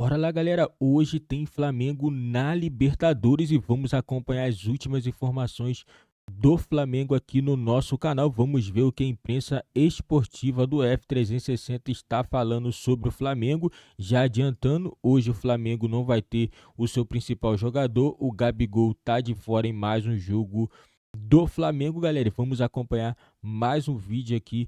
Bora lá, galera. Hoje tem Flamengo na Libertadores e vamos acompanhar as últimas informações do Flamengo aqui no nosso canal. Vamos ver o que a imprensa esportiva do F360 está falando sobre o Flamengo. Já adiantando, hoje o Flamengo não vai ter o seu principal jogador. O Gabigol tá de fora em mais um jogo do Flamengo, galera. E vamos acompanhar mais um vídeo aqui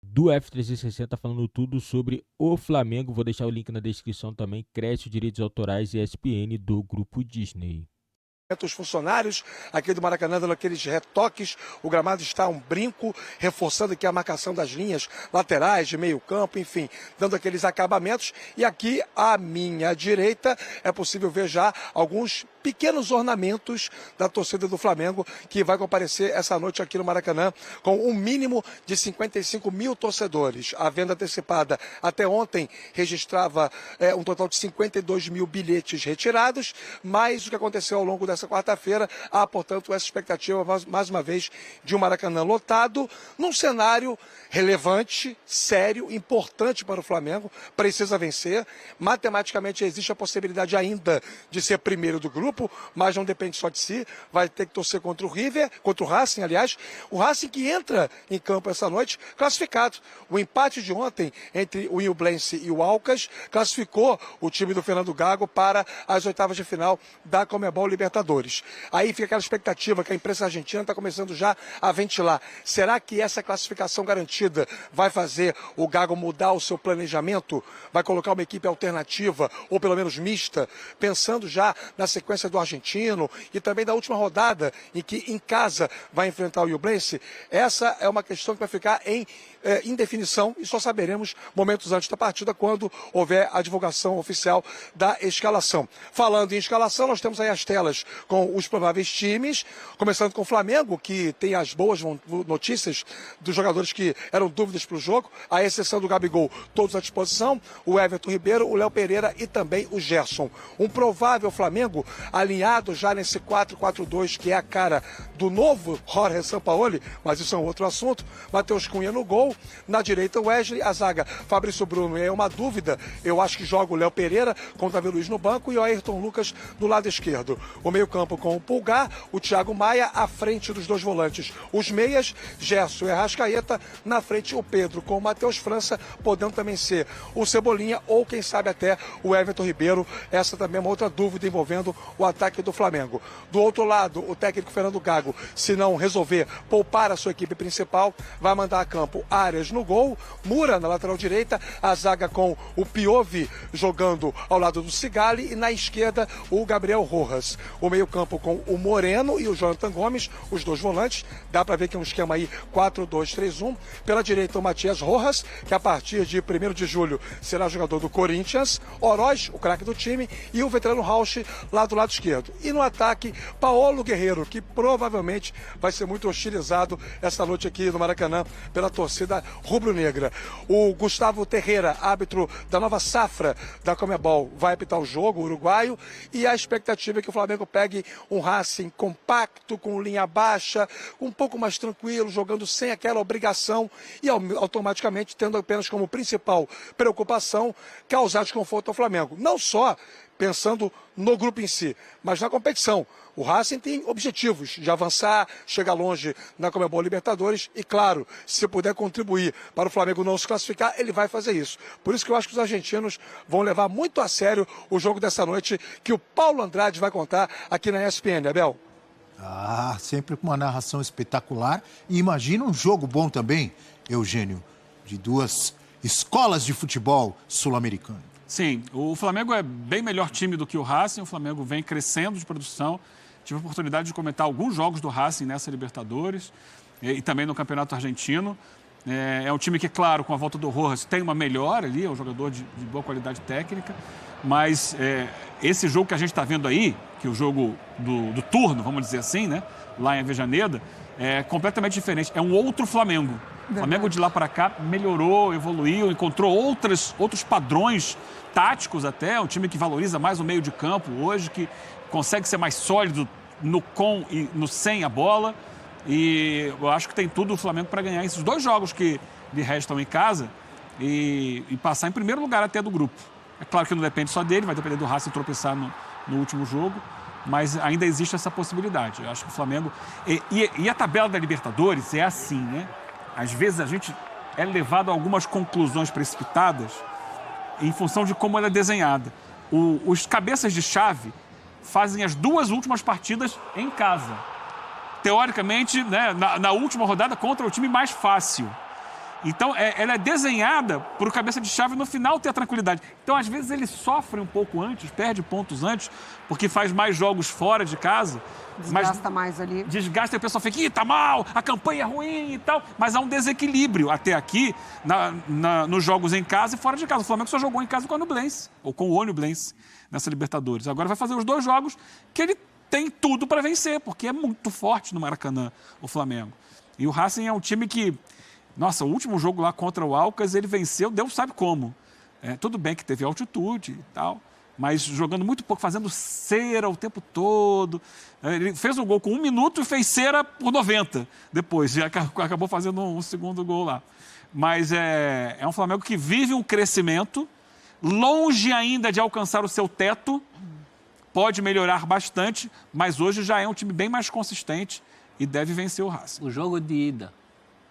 do F360 falando tudo sobre o Flamengo. Vou deixar o link na descrição também. Crédito, direitos autorais e ESPN do Grupo Disney. Os funcionários aqui do Maracanã dando aqueles retoques, o gramado está um brinco, reforçando aqui a marcação das linhas laterais, de meio campo, enfim, dando aqueles acabamentos. E aqui à minha direita é possível ver já alguns pequenos ornamentos da torcida do Flamengo que vai comparecer essa noite aqui no Maracanã com um mínimo de 55 mil torcedores. A venda antecipada até ontem registrava um total de 52 mil bilhetes retirados, mas o que aconteceu ao longo dessa quarta-feira, há, portanto, essa expectativa, mais uma vez, de um Maracanã lotado, num cenário relevante, sério, importante para o Flamengo, precisa vencer. Matematicamente existe a possibilidade ainda de ser primeiro do grupo, mas não depende só de si, vai ter que torcer contra o River, contra o Racing, aliás, o Racing que entra em campo essa noite classificado. O empate de ontem entre o Ñublense e o Alcas classificou o time do Fernando Gago para as oitavas de final da Conmebol Libertadores. Aí fica aquela expectativa que a imprensa argentina está começando já a ventilar. Será que essa classificação garantida vai fazer o Gago mudar o seu planejamento? Vai colocar uma equipe alternativa, ou pelo menos mista, pensando já na sequência do argentino e também da última rodada, em que em casa vai enfrentar o Ñublense? Essa é uma questão que vai ficar em indefinição e só saberemos momentos antes da partida, quando houver a divulgação oficial da escalação. Falando em escalação, nós temos aí as telas com os prováveis times, começando com o Flamengo, que tem as boas notícias dos jogadores que eram dúvidas para o jogo, à exceção do Gabigol, todos à disposição, o Everton Ribeiro, o Léo Pereira e também o Gerson. Um provável Flamengo alinhado já nesse 4-4-2, que é a cara do novo Jorge Sampaoli, mas isso é um outro assunto. Matheus Cunha no gol, na direita o Wesley, a zaga Fabrício Bruno é uma dúvida, eu acho que joga o Léo Pereira com o Davi Luiz no banco e o Ayrton Lucas do lado esquerdo. O meio campo com o Pulgar, o Thiago Maia à frente dos dois volantes. Os meias, Gerson e Arrascaeta, na frente o Pedro com o Matheus França, podendo também ser o Cebolinha ou quem sabe até o Everton Ribeiro. Essa também é uma outra dúvida envolvendo o ataque do Flamengo. Do outro lado, o técnico Fernando Gago, se não resolver poupar a sua equipe principal, vai mandar a campo Arias no gol, Mura na lateral direita, a zaga com o Piove jogando ao lado do Sigali e na esquerda o Gabriel Rojas. O meio campo com o Moreno e o Jonathan Gomes, os dois volantes, dá para ver que é um esquema aí 4-2-3-1. Pela direita o Matias Rojas, que a partir de 1º de julho será jogador do Corinthians, Oroz, o craque do time, e o veterano Rauch lá do lado esquerdo. E no ataque, Paolo Guerreiro, que provavelmente vai ser muito hostilizado esta noite aqui no Maracanã pela torcida rubro-negra. O Gustavo Terreira, árbitro da nova safra da Conmebol, vai apitar o jogo, o uruguaio, e a expectativa é que o Flamengo pegue um Racing compacto, com linha baixa, um pouco mais tranquilo, jogando sem aquela obrigação e automaticamente tendo apenas como principal preocupação causar desconforto ao Flamengo. Não só pensando no grupo em si, mas na competição. O Racing tem objetivos de avançar, chegar longe na Conmebol Libertadores e, claro, se puder contribuir para o Flamengo não se classificar, ele vai fazer isso. Por isso que eu acho que os argentinos vão levar muito a sério o jogo dessa noite, que o Paulo Andrade vai contar aqui na ESPN, Abel. Ah, sempre com uma narração espetacular. E imagina um jogo bom também, Eugênio, de duas escolas de futebol sul-americano. Sim, o Flamengo é bem melhor time do que o Racing, o Flamengo vem crescendo de produção. Tive a oportunidade de comentar alguns jogos do Racing nessa Libertadores e também no Campeonato Argentino. É um time que, claro, com a volta do Rojas tem uma melhora ali, é um jogador de boa qualidade técnica, mas esse jogo que a gente está vendo aí, que é o jogo do turno, vamos dizer assim, né, lá em Avejaneda, é completamente diferente, é um outro Flamengo. O Flamengo de lá para cá melhorou, evoluiu, encontrou outros padrões táticos até, é um time que valoriza mais o meio de campo hoje, que consegue ser mais sólido no com e no sem a bola. E eu acho que tem tudo o Flamengo para ganhar esses dois jogos que lhe restam em casa e passar em primeiro lugar até do grupo. É claro que não depende só dele, vai depender do Racing tropeçar no último jogo, mas ainda existe essa possibilidade. Eu acho que o Flamengo... E a tabela da Libertadores é assim, né? Às vezes a gente é levado a algumas conclusões precipitadas em função de como ela é desenhada. Os cabeças de chave fazem as 2 últimas partidas em casa. Teoricamente, né, na última rodada contra o time mais fácil. Então, ela é desenhada para o cabeça de chave no final ter a tranquilidade. Então, às vezes, ele sofre um pouco antes, perde pontos antes, porque faz mais jogos fora de casa. Desgasta mais ali. Desgasta e o pessoal fica, tá mal, a campanha é ruim e tal. Mas há um desequilíbrio até aqui nos jogos em casa e fora de casa. O Flamengo só jogou em casa com a Nublense, ou com o Nublense, nessa Libertadores. Agora vai fazer os 2 jogos que ele tem tudo para vencer, porque é muito forte no Maracanã, o Flamengo. E o Racing é um time que... Nossa, o último jogo lá contra o Alcas, ele venceu, Deus sabe como. Tudo bem que teve altitude e tal, mas jogando muito pouco, fazendo cera o tempo todo. Ele fez um gol com 1 minuto e fez cera por 90 depois. E acabou fazendo um segundo gol lá. Mas é um Flamengo que vive um crescimento, longe ainda de alcançar o seu teto, pode melhorar bastante, mas hoje já é um time bem mais consistente e deve vencer o Racing. O jogo de ida,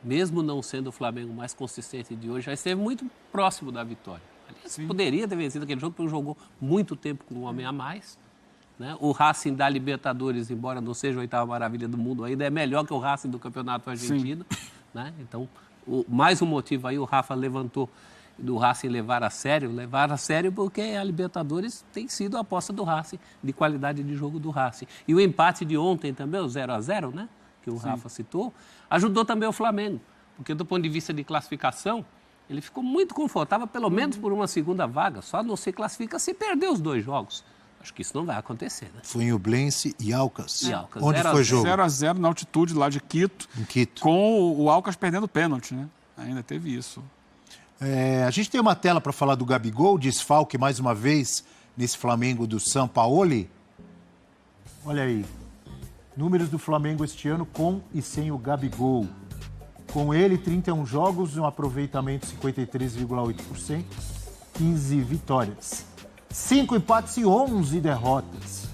mesmo não sendo o Flamengo mais consistente de hoje, já esteve muito próximo da vitória. Aliás, poderia ter vencido aquele jogo, porque jogou muito tempo com um homem a mais. Né? O Racing da Libertadores, embora não seja a 8ª maravilha do mundo ainda, é melhor que o Racing do Campeonato Argentino. Né? Então, mais um motivo aí, o Rafa levantou do Racing levar a sério porque a Libertadores tem sido a aposta do Racing, de qualidade de jogo do Racing. E o empate de ontem também, o 0-0, né? Que o Rafa citou, ajudou também o Flamengo, porque do ponto de vista de classificação, ele ficou muito confortável, pelo menos por uma segunda vaga, só não se classifica se perder os 2 jogos. Acho que isso não vai acontecer, né? Foi em Nublense e Alcas. Alcas. Onde foi o jogo? 0-0 na altitude lá de Quito. Em Quito. Com o Alcas perdendo pênalti, né? Ainda teve isso. A gente tem uma tela para falar do Gabigol, desfalque mais uma vez nesse Flamengo do Sampaoli. Olha aí. Números do Flamengo este ano com e sem o Gabigol. Com ele, 31 jogos, um aproveitamento 53,8%, 15 vitórias. 5 empates e 11 derrotas.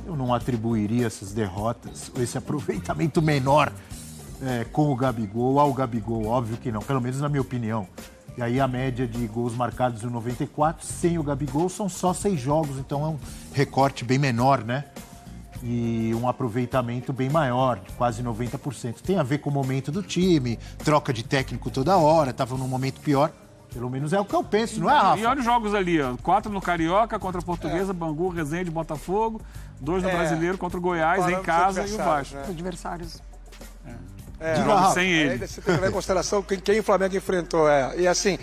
Eu não atribuiria essas derrotas, ou esse aproveitamento menor com o Gabigol, ao Gabigol, óbvio que não, pelo menos na minha opinião. E aí a média de gols marcados em 94, sem o Gabigol, são só 6 jogos, então é um recorte bem menor, né? E um aproveitamento bem maior, de quase 90%. Tem a ver com o momento do time, troca de técnico toda hora, estava num momento pior. Pelo menos é o que eu penso, não é, Rafa? E olha os jogos ali, ó. 4 no Carioca contra a Portuguesa, Bangu, Resende, Botafogo. 2 no Brasileiro contra o Goiás, em casa, e o Vasco. Os adversários. Sem ele. Aí você tem que levar em consideração quem o Flamengo enfrentou. E assim,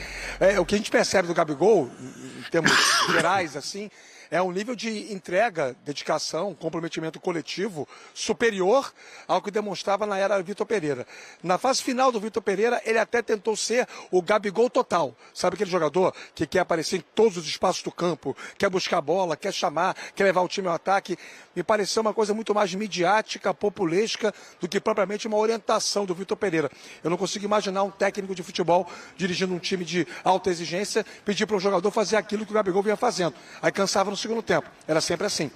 o que a gente percebe do Gabigol, em termos gerais, assim, é um nível de entrega, dedicação, comprometimento coletivo superior ao que demonstrava na era Vitor Pereira. Na fase final do Vitor Pereira, ele até tentou ser o Gabigol total. Sabe aquele jogador que quer aparecer em todos os espaços do campo, quer buscar a bola, quer chamar, quer levar o time ao ataque? Me pareceu uma coisa muito mais midiática, populesca, do que propriamente uma orientação do Vitor Pereira. Eu não consigo imaginar um técnico de futebol dirigindo um time de alta exigência, pedir para um jogador fazer aquilo que o Gabigol vinha fazendo. Aí cansava no segundo tempo. Era sempre assim.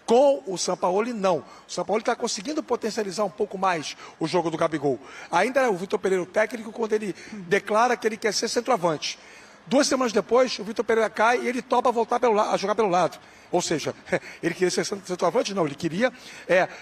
Com o Sampaoli, não. O Sampaoli está conseguindo potencializar um pouco mais o jogo do Gabigol. Ainda é o Vitor Pereira o técnico quando ele declara que ele quer ser centroavante. 2 semanas depois, o Vitor Pereira cai e ele topa voltar a jogar pelo lado. Ou seja, ele queria ser centroavante? Não, ele queria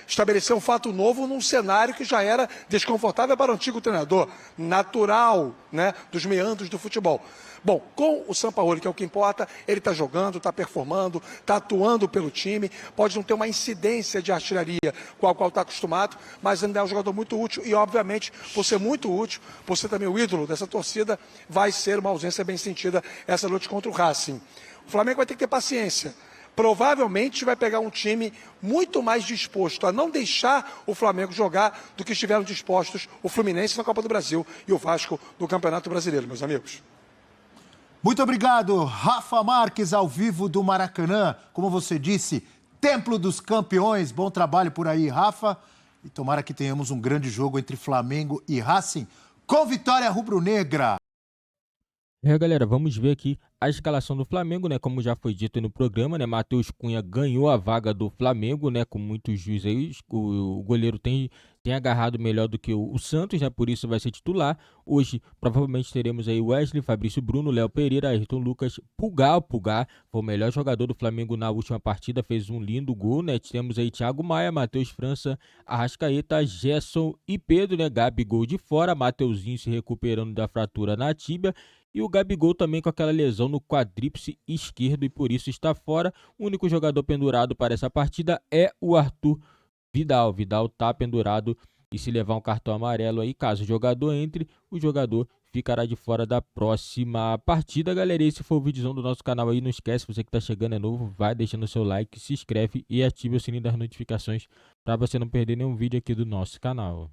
estabelecer um fato novo num cenário que já era desconfortável para o antigo treinador, natural, né, dos meandros do futebol. Bom, com o Sampaoli, que é o que importa, ele está jogando, está performando, está atuando pelo time, pode não ter uma incidência de artilharia com a qual está acostumado, mas ainda é um jogador muito útil e, obviamente, por ser muito útil, por ser também o ídolo dessa torcida, vai ser uma ausência bem sentida essa luta contra o Racing. O Flamengo vai ter que ter paciência. Provavelmente vai pegar um time muito mais disposto a não deixar o Flamengo jogar do que estiveram dispostos o Fluminense na Copa do Brasil e o Vasco no Campeonato Brasileiro, meus amigos. Muito obrigado, Rafa Marques, ao vivo do Maracanã. Como você disse, Templo dos Campeões. Bom trabalho por aí, Rafa. E tomara que tenhamos um grande jogo entre Flamengo e Racing, com vitória rubro-negra. Galera, vamos ver aqui a escalação do Flamengo, né? Como já foi dito no programa, né? Matheus Cunha ganhou a vaga do Flamengo, né? Com muitos jus aí. O goleiro tem agarrado melhor do que o Santos, né? Por isso vai ser titular. Hoje, provavelmente, teremos aí Wesley, Fabrício Bruno, Léo Pereira, Ayrton Lucas, Pulgar. O Pulgar foi o melhor jogador do Flamengo na última partida, fez um lindo gol, né? Temos aí Thiago Maia, Matheus França, Arrascaeta, Gerson e Pedro, né? Gabigol de fora, Mateuzinho se recuperando da fratura na tíbia. E o Gabigol também com aquela lesão no quadríceps esquerdo e por isso está fora. O único jogador pendurado para essa partida é o Arthur Vidal. Vidal tá pendurado e se levar um cartão amarelo aí, caso o jogador entre, o jogador ficará de fora da próxima partida, galera. Esse foi o vídeo do nosso canal aí. Não esquece, você que tá chegando é novo, vai deixando seu like, se inscreve e ative o sininho das notificações para você não perder nenhum vídeo aqui do nosso canal.